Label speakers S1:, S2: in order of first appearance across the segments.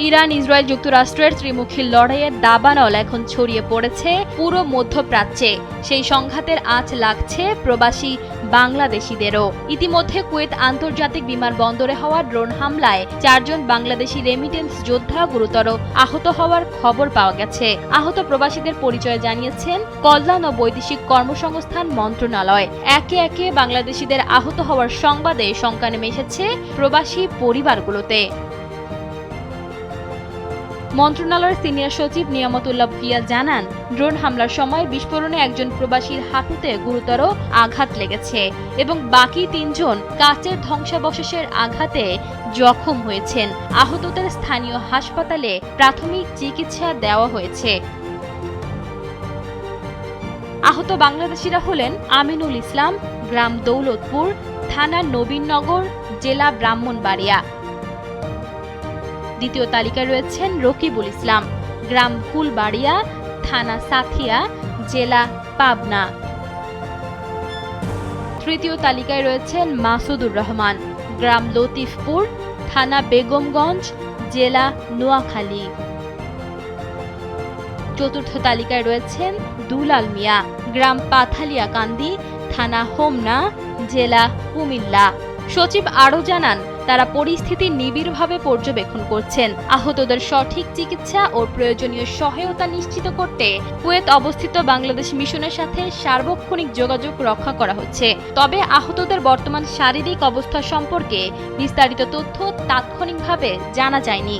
S1: Iran, Israel, যুক্তরাষ্ট্রের ত্রিমুখী লড়াইয়ের দাবানল এখন ছড়িয়ে পড়েছে পুরো মধ্যপ্রাচ্যে। সেই সংঘাতের আঁচ লাগছে প্রবাসী বাংলাদেশিদেরও। ইতিমধ্যে কুয়েত আন্তর্জাতিক বিমানবন্দরে হওয়া ড্রোন হামলায় 4 জন বাংলাদেশি রেমিটেন্স যোদ্ধা গুরুতর আহত হওয়ার খবর পাওয়া গেছে। আহত প্রবাসীদের পরিচয় জানিয়েছেন কল্যাণ ও বৈদেশিক কর্মসংস্থান মন্ত্রণালয়। একে একে বাংলাদেশিদের আহত হওয়ার সংবাদে শঙ্কা নেমে এসেছে প্রবাসী পরিবারগুলোতে। মন্ত্রণালয়ের সিনিয়র সচিব নিয়ামতুল্লাহ ভূঁইয়া জানান, ড্রোন হামলার সময় বিস্ফোরণে একজন প্রবাসীর হাঁটুতে গুরুতর আঘাত লেগেছে এবং বাকি 3 জন কাচের ধ্বংসাবশেষের আঘাতে জখম হয়েছেন। আহতদের স্থানীয় হাসপাতালে প্রাথমিক চিকিৎসা দেওয়া হয়েছে। আহত বাংলাদেশিরা হলেন আমিনুল ইসলাম, গ্রাম দৌলতপুর, থানা নবীননগর, জেলা ব্রাহ্মণবাড়িয়া। দ্বিতীয় তালিকায় রয়েছেন রকিবুল ইসলাম, গ্রাম ফুলবাড়িয়া, থানা সাথিয়া, জেলা পাবনা। তৃতীয় তালিকায় রয়েছেন মাসুদুর রহমান, গ্রাম লতিফপুর, থানা বেগমগঞ্জ, জেলা নোয়াখালী। চতুর্থ তালিকায় রয়েছেন দুলাল মিয়া, গ্রাম পাথালিয়াকান্দি, থানা হোমনা, জেলা কুমিল্লা। সচিব আরও জানান, তারা পরিস্থিতি নিবিড়ভাবে পর্যবেক্ষণ করছেন। আহতদের সঠিক চিকিৎসা ও প্রয়োজনীয় সহায়তা নিশ্চিত করতে কুয়েত অবস্থিত বাংলাদেশ মিশনের সাথে সার্বক্ষণিক যোগাযোগ রক্ষা করা হচ্ছে। তবে আহতদের বর্তমান শারীরিক অবস্থা সম্পর্কে বিস্তারিত তথ্য তাৎক্ষণিকভাবে জানা যায়নি।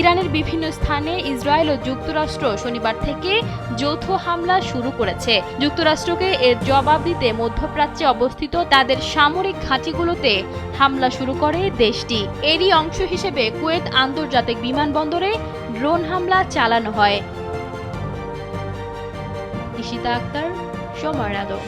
S1: ইরানের বিভিন্ন স্থানে ইসরায়েল ও যুক্তরাষ্ট্র শনিবার থেকে যৌথ হামলা শুরু করেছে। যুক্তরাষ্ট্রকে এর জবাব দিতে মধ্যপ্রাচ্যে অবস্থিত তাদের সামরিক ঘাঁটিগুলোতে হামলা শুরু করে দেশটি। এরই অংশ হিসেবে কুয়েত আন্তর্জাতিক বিমানবন্দরে ড্রোন হামলা চালানো হয়। ইশিতা আক্তার, সময়ের আলো।